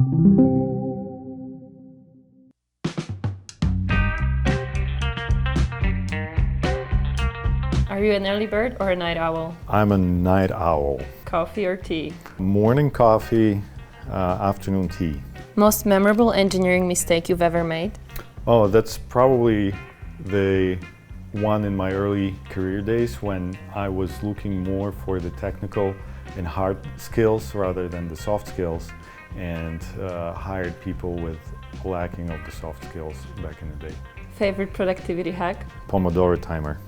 Are you an early bird or a night owl? I'm a night owl. Coffee or tea? Morning coffee, afternoon tea. Most memorable engineering mistake you've ever made? Oh, that's probably the one in my early career days when I was looking more for the technical and hard skills rather than the soft skills, and hired people with lacking of the soft skills back in the day. Favorite productivity hack? Pomodoro timer.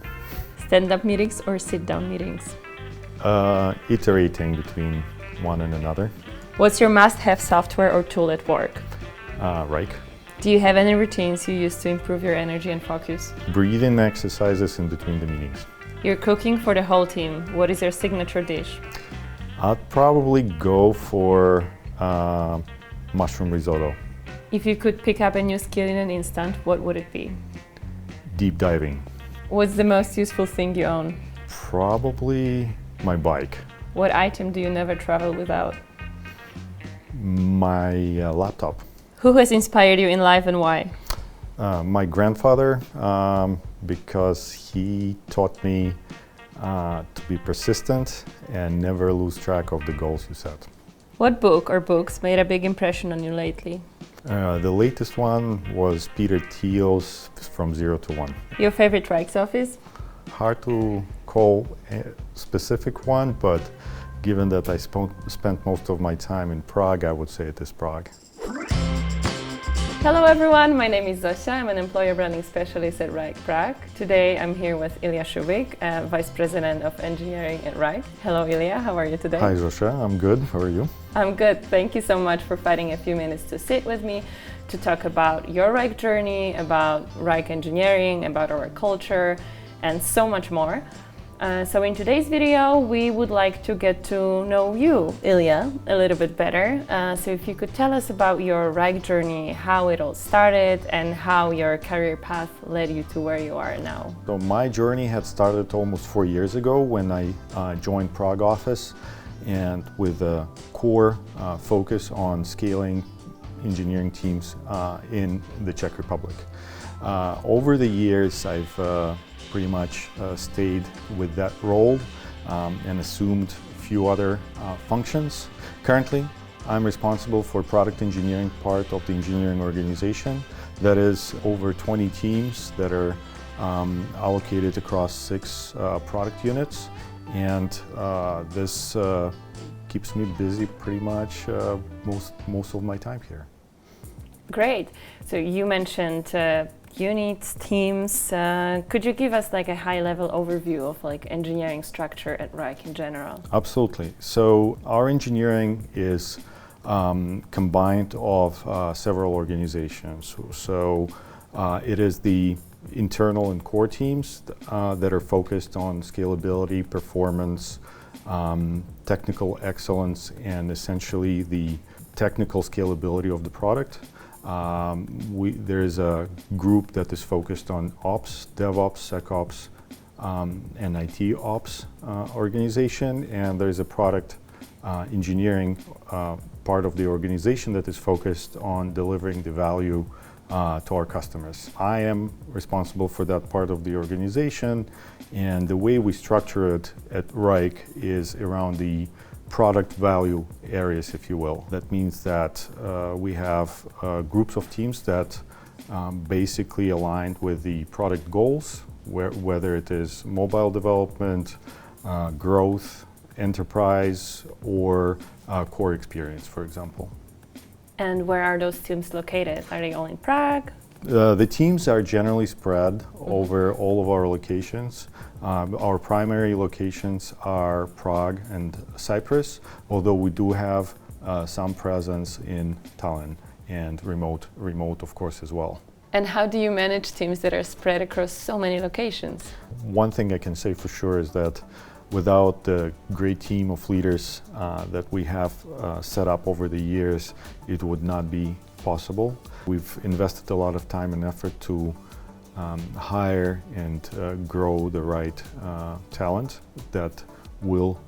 Stand-up meetings or sit-down meetings? Iterating between one and another. What's your must-have software or tool at work? Wrike. Do you have any routines you use to improve your energy and focus? Breathing exercises in between the meetings. You're cooking for the whole team. What is your signature dish? I'd probably go for mushroom risotto. If you could pick up a new skill in an instant, what would it be? Deep diving. What's the most useful thing you own? Probably my bike. What item do you never travel without? My laptop. Who has inspired you in life and why? My grandfather, because he taught me to be persistent and never lose track of the goals you set. What book or books made a big impression on you lately? The latest one was Peter Thiel's From Zero to One. Your favorite Wrike's office? Hard to call a specific one, but given that I spent most of my time in Prague, I would say it is Prague. Hello everyone, my name is Zosia. I'm an employer branding specialist at Wrike Prague. Today I'm here with Ilya Shubik, Vice President of Engineering at Wrike. Hello Ilya, how are you today? Hi Zosia, I'm good. How are you? I'm good. Thank you so much for finding a few minutes to sit with me to talk about your Wrike journey, about Wrike engineering, about our culture, and so much more. So in today's video, we would like to get to know you, Ilya, a little bit better. So if you could tell us about your Wrike journey, how it all started, and how your career path led you to where you are now. So my journey had started almost 4 years ago when I joined Prague office, and with a core focus on scaling engineering teams in the Czech Republic. Over the years, I've pretty much stayed with that role and assumed a few other functions. Currently, I'm responsible for product engineering part of the engineering organization. That is over 20 teams that are allocated across 6 product units, and this keeps me busy pretty much most of my time here. Great. So you mentioned units, teams. Could you give us like a high-level overview of like engineering structure at Wrike in general? Absolutely. So our engineering is combined of several organizations. So it is the internal and core teams that are focused on scalability, performance, technical excellence, and essentially the technical scalability of the product. There is a group that is focused on ops, DevOps, SecOps, and IT ops organization, and there is a product engineering part of the organization that is focused on delivering the value to our customers. I am responsible for that part of the organization, and the way we structure it at Wrike is around the product value areas, if you will. That means that we have groups of teams that basically aligned with the product goals, whether it is mobile development, growth, enterprise, or core experience, for example. And where are those teams located? Are they all in Prague? The teams are generally spread over all of our locations. Our primary locations are Prague and Cyprus, although we do have some presence in Tallinn and remote of course as well. And how do you manage teams that are spread across so many locations? One thing I can say for sure is that without the great team of leaders that we have set up over the years, it would not be possible. We've invested a lot of time and effort to hire and grow the right talent that will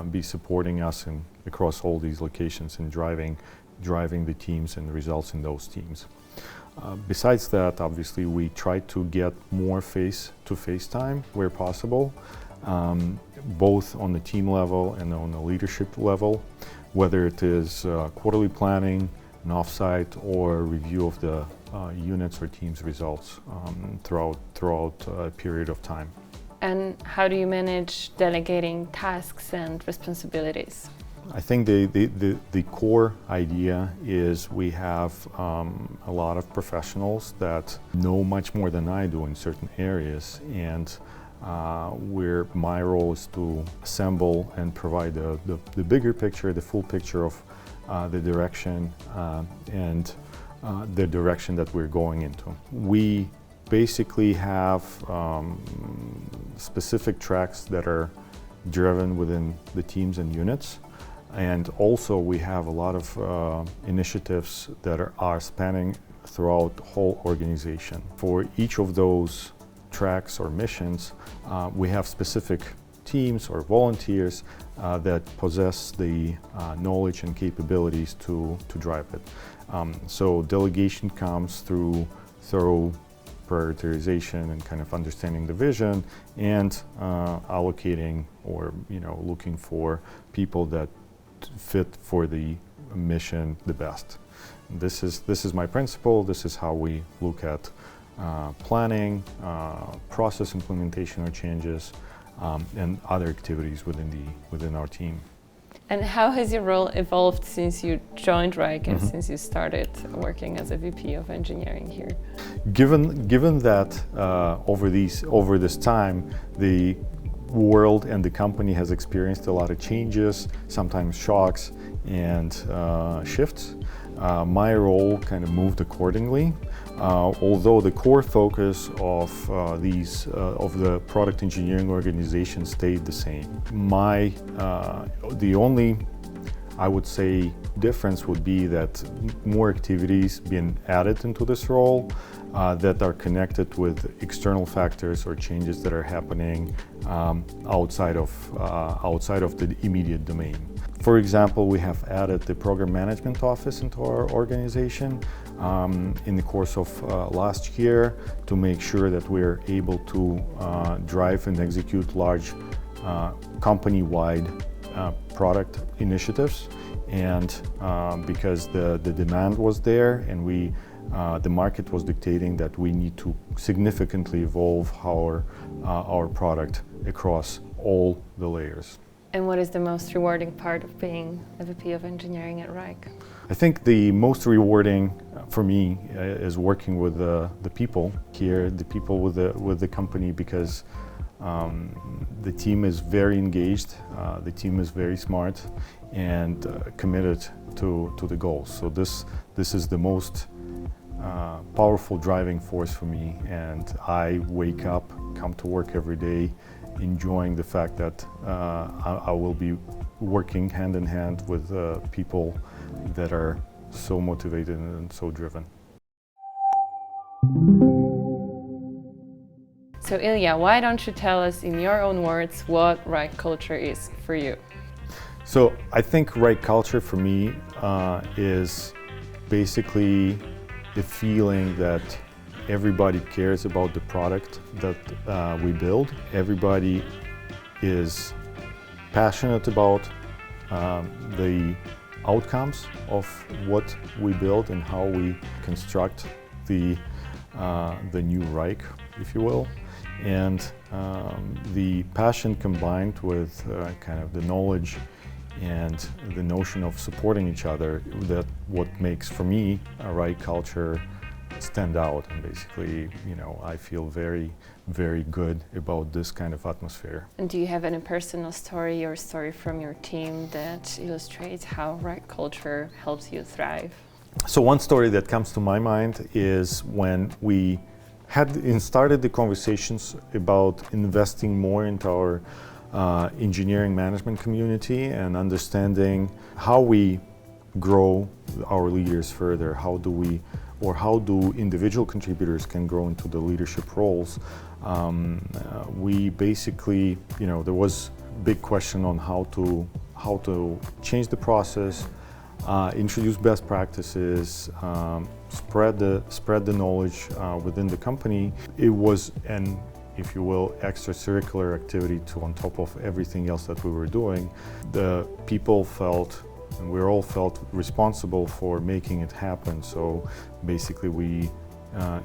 be supporting us across all these locations and driving driving the teams and the results in those teams. Besides that, obviously, we try to get more face-to-face time where possible, both on the team level and on the leadership level, whether it is quarterly planning, an offsite, or review of the units or teams' results throughout a period of time. And how do you manage delegating tasks and responsibilities? I think the core idea is we have a lot of professionals that know much more than I do in certain areas, and where my role is to assemble and provide the bigger picture, the full picture of the direction and the direction that we're going into. We basically have specific tracks that are driven within the teams and units. And also we have a lot of initiatives that are spanning throughout the whole organization. For each of those tracks or missions, we have specific teams or volunteers that possess the knowledge and capabilities to drive it. So delegation comes through thorough prioritization and kind of understanding the vision and allocating or looking for people that fit for the mission the best. This is my principle. This is how we look at planning, process implementation or changes, and other activities within our team. And how has your role evolved since you joined Wrike and since you started working as a VP of engineering here? Given that over this time, the world and the company has experienced a lot of changes, sometimes shocks and shifts, my role kind of moved accordingly. Although the core focus of the product engineering organization stayed the same. The only, I would say, difference would be that more activities being added into this role that are connected with external factors or changes that are happening outside of the immediate domain. For example, we have added the program management office into our organization in the course of last year to make sure that we're able to drive and execute large company-wide product initiatives. And because the demand was there and the market was dictating that we need to significantly evolve our product across all the layers. And what is the most rewarding part of being a VP of engineering at Wrike? I think the most rewarding for me is working with the people here, the people with the company, because the team is very engaged, the team is very smart and committed to the goals. So this is the most powerful driving force for me, and I wake up, come to work every day enjoying the fact that I will be working hand in hand with people that are so motivated and so driven. So Ilya, why don't you tell us in your own words what Wrike culture is for you? So I think Wrike culture for me is basically the feeling that everybody cares about the product that we build. Everybody is passionate about the outcomes of what we build and how we construct the new Wrike, if you will. And the passion combined with kind of the knowledge and the notion of supporting each other, that what makes for me a Wrike culture stand out. And basically, I feel very, very good about this kind of atmosphere. And do you have any personal story or story from your team that illustrates how Wrike culture helps you thrive? So one story that comes to my mind is when we started the conversations about investing more into our engineering management community and understanding how we grow our leaders further. How do individual contributors can grow into the leadership roles? We basically, there was a big question on how to change the process, introduce best practices, spread the knowledge within the company. It was an, if you will, extracurricular activity on top of everything else that we were doing. The people felt, and we all felt responsible for making it happen. So basically we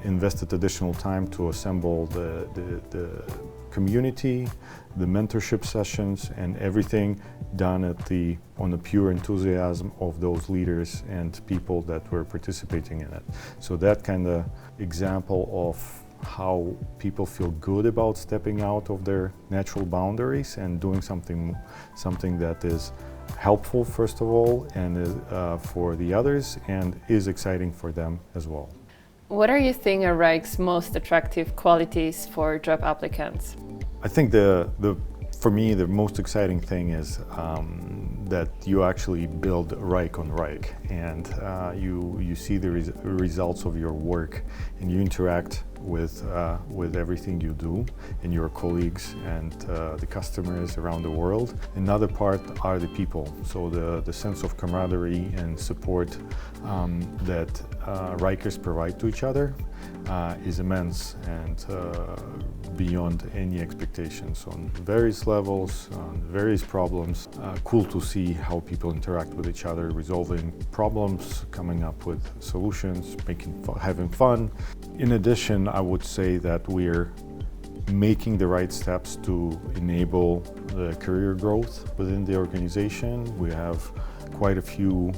invested additional time to assemble the community, the mentorship sessions, and everything done on the pure enthusiasm of those leaders and people that were participating in it. So that kind of example of how people feel good about stepping out of their natural boundaries and doing something that is helpful, first of all, and for the others, and is exciting for them as well. What are you think are Wrike's most attractive qualities for job applicants? I think for me the most exciting thing is that you actually build Wrike on Wrike, and you see the results of your work, and you interact with everything you do and your colleagues and the customers around the world. Another part are the people, so the sense of camaraderie and support that Wrikers provide to each other is immense and beyond any expectations on various levels, on various problems. Cool to see how people interact with each other, resolving problems, coming up with solutions, having fun. In addition, I would say that we're making the right steps to enable the career growth within the organization. We have quite a few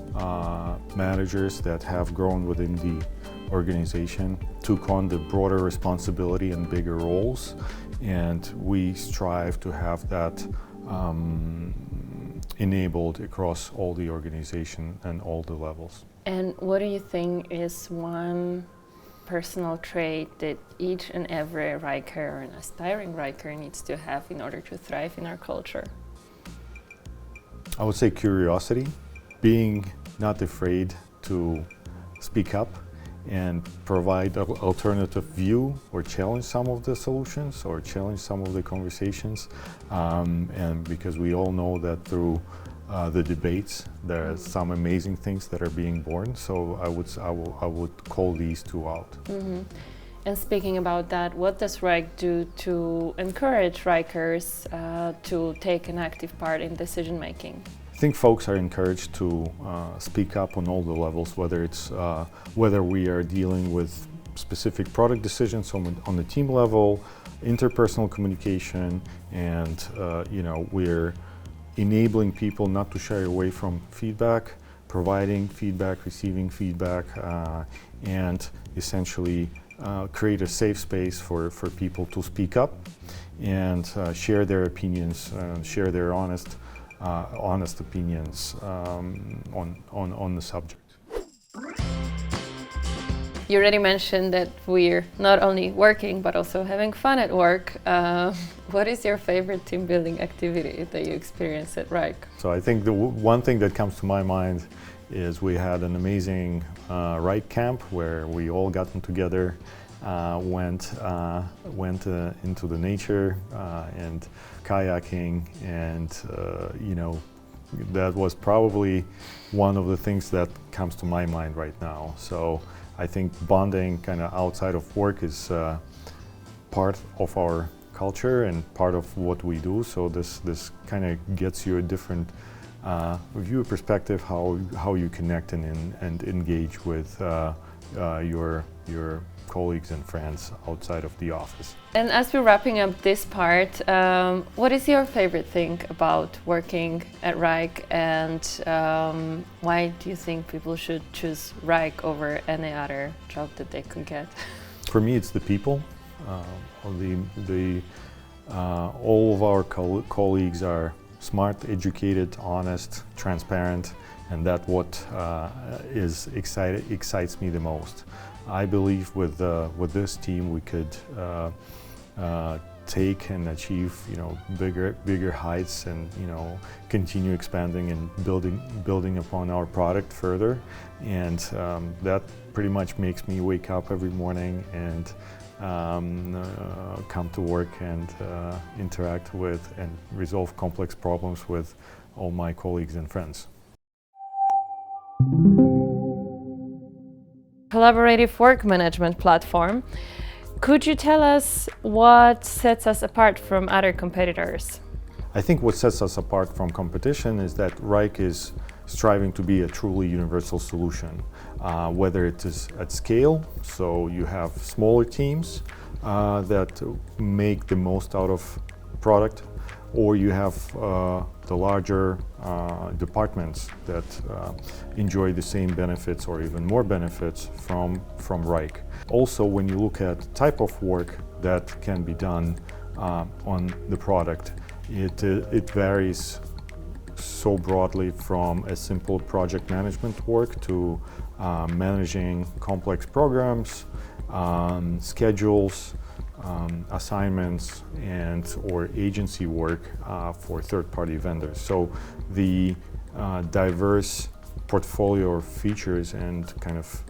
managers that have grown within the organization, took on the broader responsibility and bigger roles, and we strive to have that enabled across all the organization and all the levels. And what do you think is one personal trait that each and every Wriker or an aspiring Wriker needs to have in order to thrive in our culture? I would say curiosity, being not afraid to speak up and provide an alternative view or challenge some of the solutions or challenge some of the conversations. And because we all know that through the debates, there are some amazing things that are being born. So I would call these two out. Mm-hmm. And speaking about that, what does Wrike do to encourage Wrikers to take an active part in decision making? I think folks are encouraged to speak up on all the levels, whether we are dealing with specific product decisions on the team level, interpersonal communication, and we're enabling people not to shy away from feedback, providing feedback, receiving feedback, and essentially create a safe space for people to speak up and share their opinions, share their honest opinions on the subject. You already mentioned that we're not only working but also having fun at work. What is your favorite team building activity that you experience at Wrike? So I think the one thing that comes to my mind is we had an amazing Wrike camp where we all gotten together, went into the nature and kayaking, and that was probably one of the things that comes to my mind right now. So I think bonding kind of outside of work is part of our culture and part of what we do. So this kind of gets you a different view, perspective, how you connect and engage with your colleagues and friends outside of the office. And as we're wrapping up this part, what is your favorite thing about working at Wrike, and why do you think people should choose Wrike over any other job that they could get? For me, it's the people. All of our colleagues are smart, educated, honest, transparent, and that's what excites me the most. I believe with this team we could take and achieve bigger heights, and continue expanding and building upon our product further, and that pretty much makes me wake up every morning and come to work and interact with and resolve complex problems with all my colleagues and friends. Collaborative work management platform. Could you tell us what sets us apart from other competitors? I think what sets us apart from competition is that Wrike is striving to be a truly universal solution, whether it is at scale, so you have smaller teams that make the most out of product, or you have the larger departments that enjoy the same benefits or even more benefits from Wrike. Also, when you look at type of work that can be done on the product, it varies so broadly from a simple project management work to managing complex programs, schedules, assignments, and or agency work for third-party vendors. So the diverse portfolio of features and kind of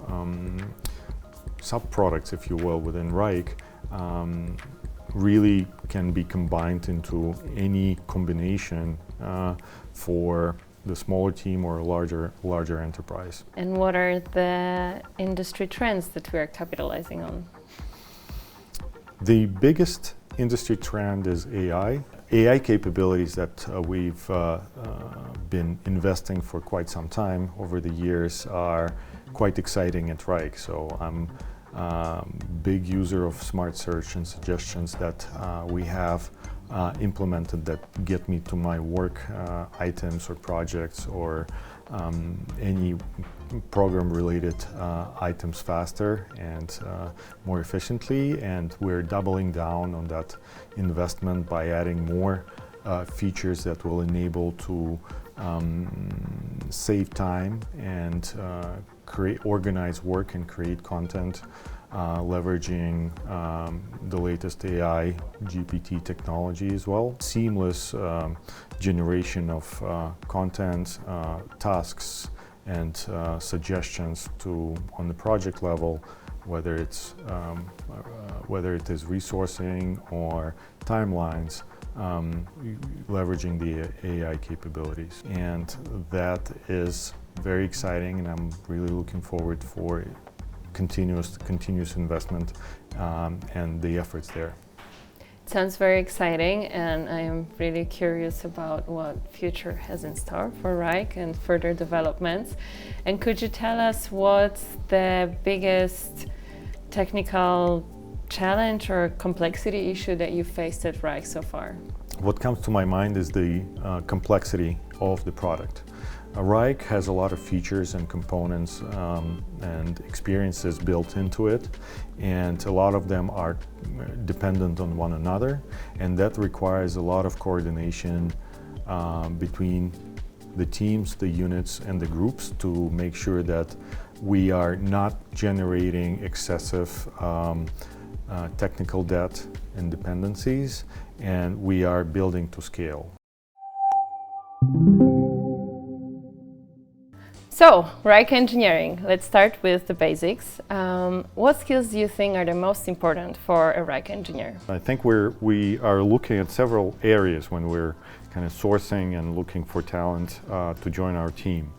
sub-products, if you will, within Wrike really can be combined into any combination for the smaller team or a larger enterprise. And what are the industry trends that we are capitalizing on? The biggest industry trend is AI. AI capabilities that we've been investing for quite some time over the years are quite exciting at Wrike. So I'm a big user of smart search and suggestions that we have implemented that get me to my work items or projects or any program-related items faster and more efficiently, and we're doubling down on that investment by adding more features that will enable to save time and organize work and create content, leveraging the latest AI GPT technology as well. Seamless generation of content, tasks, and suggestions on the project level, whether it is resourcing or timelines, leveraging the AI capabilities. And that is very exciting, and I'm really looking forward for continuous investment and the efforts there. Sounds very exciting, and I am really curious about what future has in store for Wrike and further developments. And could you tell us what's the biggest technical challenge or complexity issue that you faced at Wrike so far? What comes to my mind is the complexity of the product. Wrike has a lot of features and components and experiences built into it, and a lot of them are dependent on one another, and that requires a lot of coordination between the teams, the units, and the groups to make sure that we are not generating excessive technical debt and dependencies, and we are building to scale. So, Wrike engineering, let's start with the basics. What skills do you think are the most important for a Wrike engineer? I think we are looking at several areas when we're kind of sourcing and looking for talent to join our team.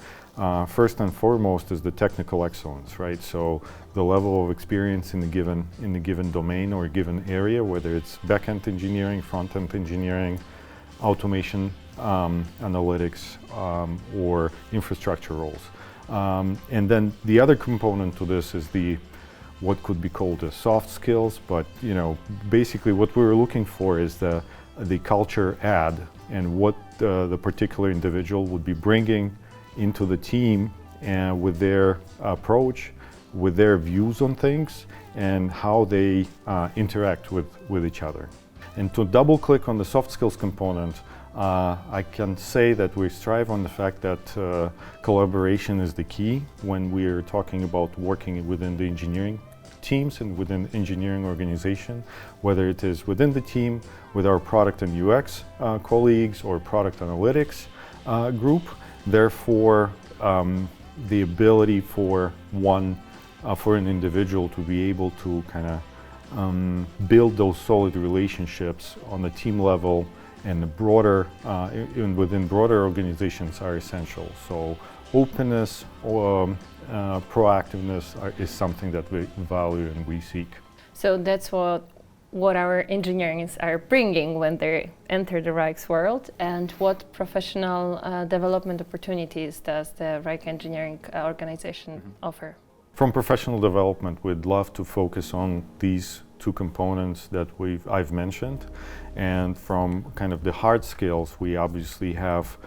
First and foremost is the technical excellence, right? So the level of experience in the given domain or given area, whether it's back-end engineering, front-end engineering, automation, analytics, or infrastructure roles. And then the other component to this is what could be called the soft skills, but basically what we're looking for is the culture add and what the particular individual would be bringing into the team and with their approach, with their views on things, and how they interact with each other. And to double click on the soft skills component, I can say that we strive on the fact that collaboration is the key when we're talking about working within the engineering teams and within engineering organization, whether it is within the team with our product and UX colleagues or product analytics group. Therefore, the ability for an individual to be able to kind of build those solid relationships on the team level and the broader, even within broader organizations are essential. So openness or proactiveness is something that we value and we seek. So that's what our engineers are bringing when they enter the Wrike's world, and what professional development opportunities does the Wrike engineering organization offer? From professional development, we'd love to focus on these two components that I've mentioned, and from kind of the hard skills, we obviously have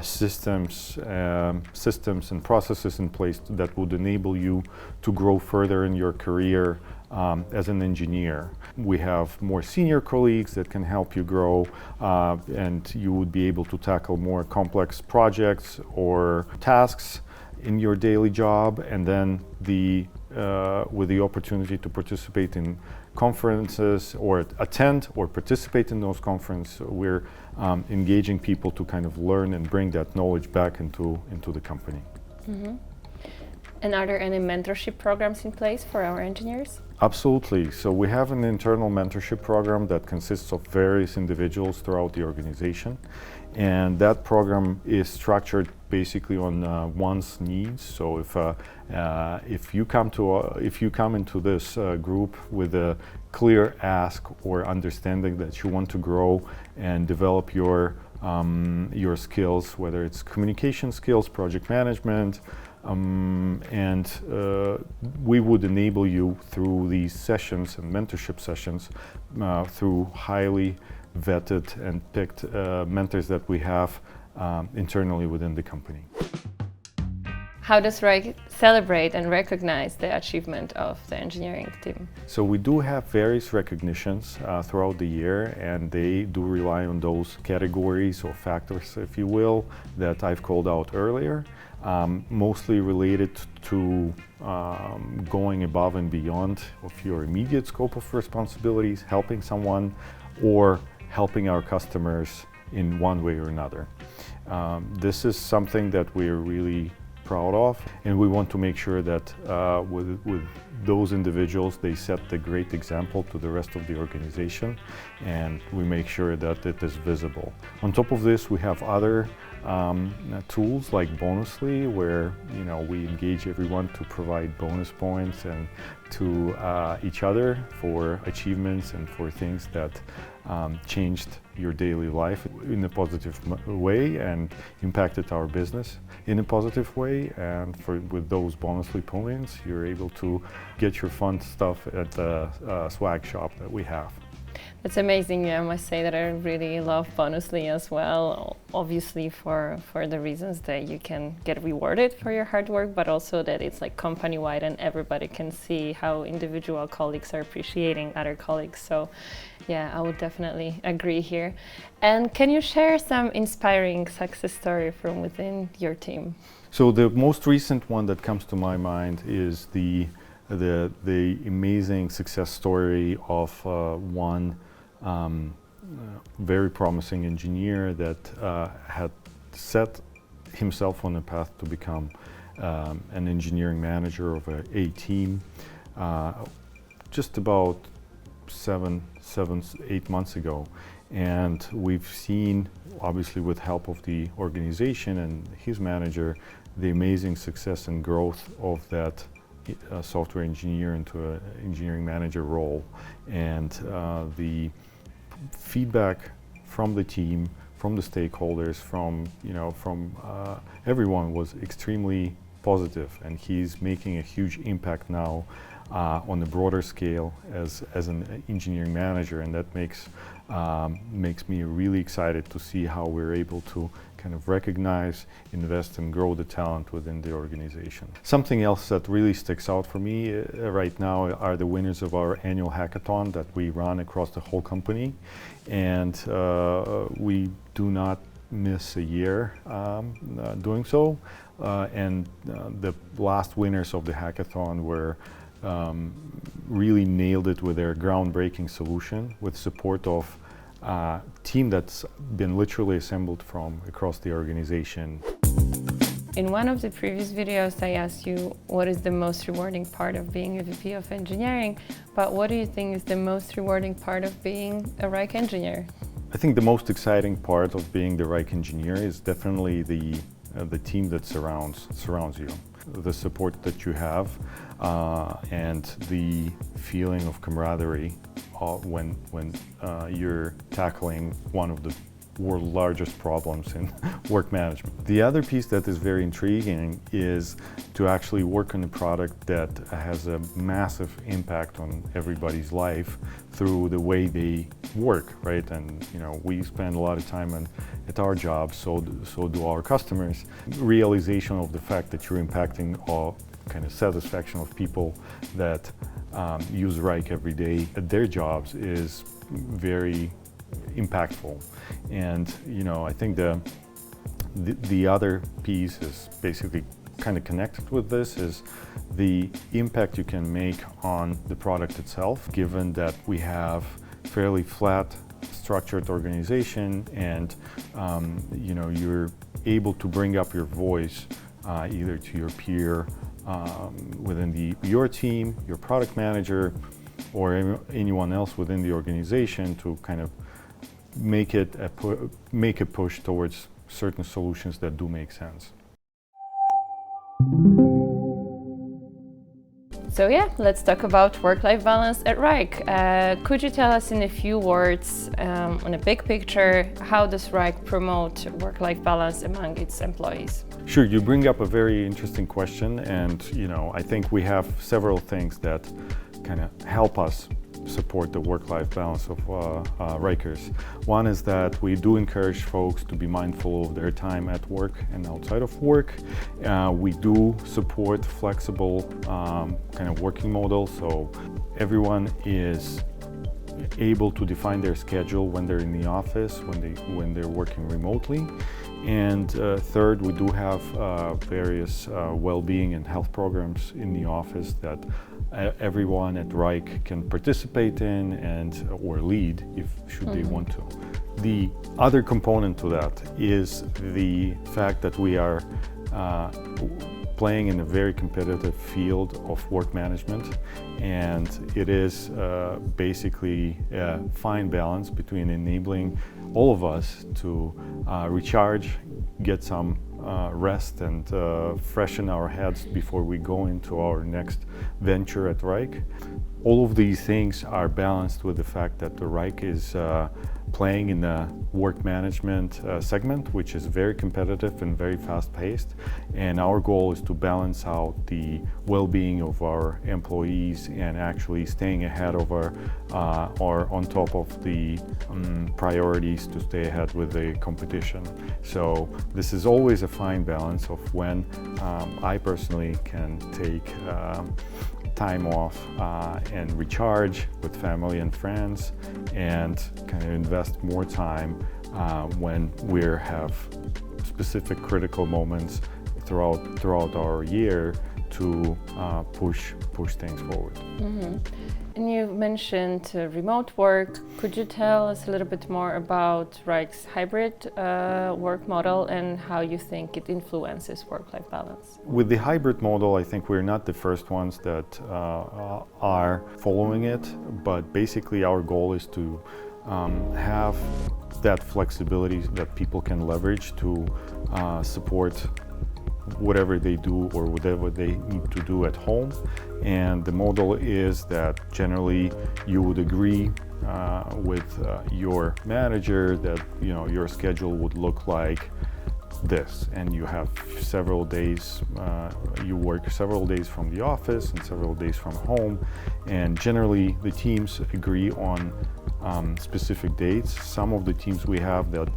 systems and processes in place that would enable you to grow further in your career as an engineer. We have more senior colleagues that can help you grow, and you would be able to tackle more complex projects or tasks in your daily job, and then with the opportunity to participate in conferences or attend or participate in those conferences, we're engaging people to kind of learn and bring that knowledge back into the company. Mm-hmm. And are there any mentorship programs in place for our engineers? Absolutely. So we have an internal mentorship program that consists of various individuals throughout the organization, and that program is structured basically on one's needs. So if you come into this group with a clear ask or understanding that you want to grow and develop your skills, whether it's communication skills, project management, and we would enable you through these sessions and mentorship sessions through highly vetted and picked mentors that we have internally within the company. How does Wrike celebrate and recognize the achievement of the engineering team? So we do have various recognitions throughout the year, and they do rely on those categories or factors, if you will, that I've called out earlier, mostly related to going above and beyond of your immediate scope of responsibilities, helping someone, or helping our customers in one way or another. This is something that we're really proud of, and we want to make sure that with those individuals, they set the great example to the rest of the organization, and we make sure that it is visible. On top of this, we have other tools like Bonusly, where we engage everyone to provide bonus points and to each other for achievements and for things that changed your daily life in a positive way and impacted our business in a positive way. And with those Bonusly points, you're able to get your fun stuff at the swag shop that we have. It's amazing. I must say that I really love Bonusly as well, obviously for the reasons that you can get rewarded for your hard work, but also that it's like company-wide and everybody can see how individual colleagues are appreciating other colleagues. So yeah, I would definitely agree here. And can you share some inspiring success story from within your team? So the most recent one that comes to my mind is the amazing success story of one very promising engineer that had set himself on a path to become an engineering manager of a team just about 8 months ago. And we've seen, obviously with help of the organization and his manager, the amazing success and growth of that software engineer into an engineering manager role. And the feedback from the team, from the stakeholders, from everyone was extremely positive, and he's making a huge impact now on a broader scale as an engineering manager, and that makes me really excited to see how we're able to kind of recognize, invest, and grow the talent within the organization. Something else that really sticks out for me right now are the winners of our annual hackathon that we run across the whole company, and we do not miss a year doing so. And the last winners of the hackathon were really nailed it with their groundbreaking solution with support of team that's been literally assembled from across the organization. In one of the previous videos, I asked you what is the most rewarding part of being a VP of engineering, but what do you think is the most rewarding part of being a Wrike engineer? I think the most exciting part of being the Wrike engineer is definitely the the team that surrounds you, the support that you have, and the feeling of camaraderie when you're tackling one of the world's largest problems in work management. The other piece that is very intriguing is to actually work on a product that has a massive impact on everybody's life through the way they work, right? And we spend a lot of time at our jobs, so do our customers. Realization of the fact that you're impacting all kind of satisfaction of people that use Wrike every day at their jobs is very impactful. And I think the other piece is basically kind of connected with this, is the impact you can make on the product itself, given that we have fairly flat structured organization, and you're able to bring up your voice either to your peer within your team, your product manager, or anyone else within the organization, to kind of make a push towards certain solutions that do make sense. So yeah, let's talk about work-life balance at Wrike. Could you tell us in a few words, on a big picture, how does Wrike promote work-life balance among its employees? Sure, you bring up a very interesting question, and I think we have several things that kind of help us support the work-life balance of Wrikers. One is that we do encourage folks to be mindful of their time at work and outside of work. We do support flexible kind of working model, so everyone is able to define their schedule when they're in the office, when they're working remotely. And third, we do have various well-being and health programs in the office that everyone at Wrike can participate in or lead should they want to. The other component to that is the fact that we are playing in a very competitive field of work management, and it is basically a fine balance between enabling all of us to recharge, get some rest, and freshen our heads before we go into our next venture at Wrike. All of these things are balanced with the fact that the Wrike is playing in the work management segment, which is very competitive and very fast-paced. And our goal is to balance out the well-being of our employees and actually staying ahead of or on top of the priorities to stay ahead with the competition. So this is always a fine balance of when I personally can take time off and recharge with family and friends, and kind of invest more time when we have specific critical moments throughout our year to push things forward. Mm-hmm. And you mentioned remote work. Could you tell us a little bit more about Wrike's hybrid work model and how you think it influences work-life balance? With the hybrid model, I think we're not the first ones that are following it, but basically our goal is to have that flexibility that people can leverage to support whatever they do or whatever they need to do at home. And the model is that generally you would agree with your manager that your schedule would look like this, and you have several days, you work several days from the office and several days from home, and generally the teams agree on specific dates. Some of the teams we have that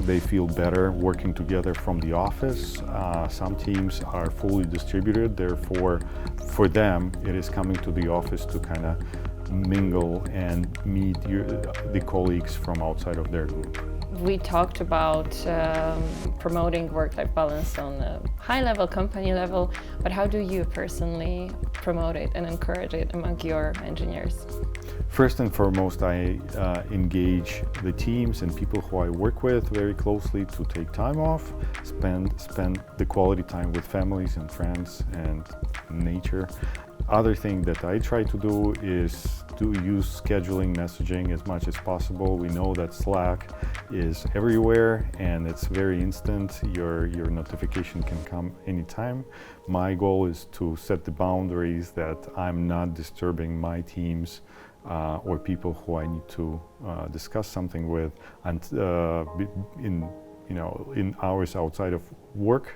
they feel better working together from the office. Some teams are fully distributed, therefore for them it is coming to the office to kind of mingle and meet the colleagues from outside of their group. We talked about promoting work-life balance on a high-level, company level, but how do you personally promote it and encourage it among your engineers? First and foremost, I engage the teams and people who I work with very closely to take time off, spend the quality time with families and friends and nature. Other thing that I try to do is do use scheduling messaging as much as possible. We know that Slack is everywhere and it's very instant. Your notification can come anytime. My goal is to set the boundaries that I'm not disturbing my teams or people who I need to discuss something with, and in hours outside of work,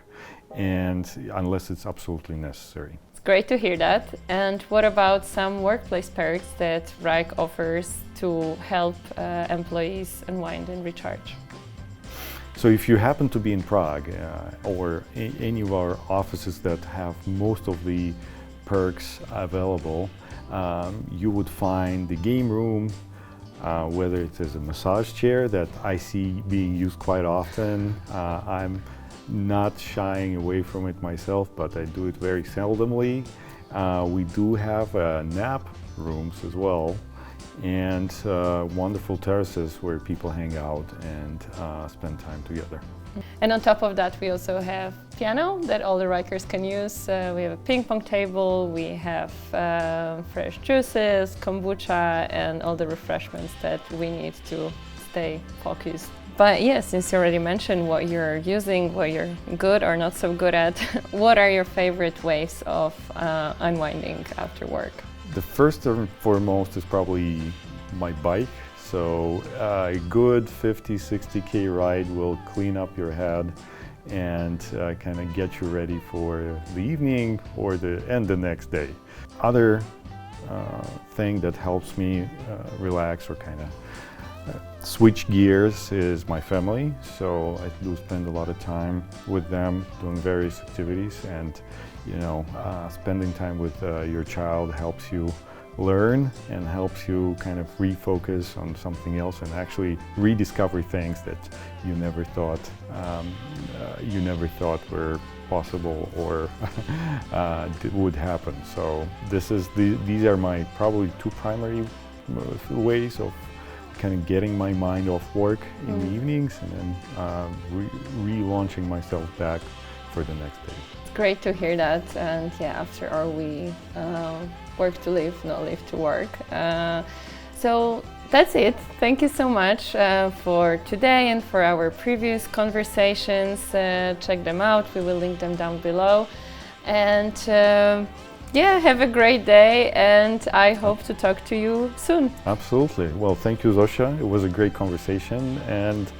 and unless it's absolutely necessary. It's great to hear that. And what about some workplace perks that Wrike offers to help employees unwind and recharge? So if you happen to be in Prague or any of our offices that have most of the perks available, you would find the game room, whether it is a massage chair that I see being used quite often. I'm not shying away from it myself, but I do it very seldomly. We do have nap rooms as well, and wonderful terraces where people hang out and spend time together. And on top of that, we also have piano that all the Wrikers can use. We have a ping pong table, we have fresh juices, kombucha, and all the refreshments that we need to stay focused. But yeah, since you already mentioned what you're using, what you're good or not so good at, what are your favorite ways of unwinding after work? The first and foremost is probably my bike. So a good 50-60K ride will clean up your head and kind of get you ready for the evening or the next day. Other thing that helps me relax or kind of switch gears is my family. So I do spend a lot of time with them doing various activities, and spending time with your child helps you learn and helps you kind of refocus on something else and actually rediscover things that you never thought were possible or would happen. So these are my probably two primary ways of kind of getting my mind off work in the evenings and then relaunching myself back for the next day. It's great to hear that, and yeah, after all, we work to live, not live to work. So that's it. Thank you so much for today and for our previous conversations. Check them out. We will link them down below. And yeah, have a great day, and I hope to talk to you soon. Absolutely. Well, thank you, Zosia. It was a great conversation, and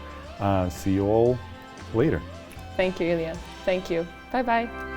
see you all later. Thank you, Ilya. Thank you. Bye-bye.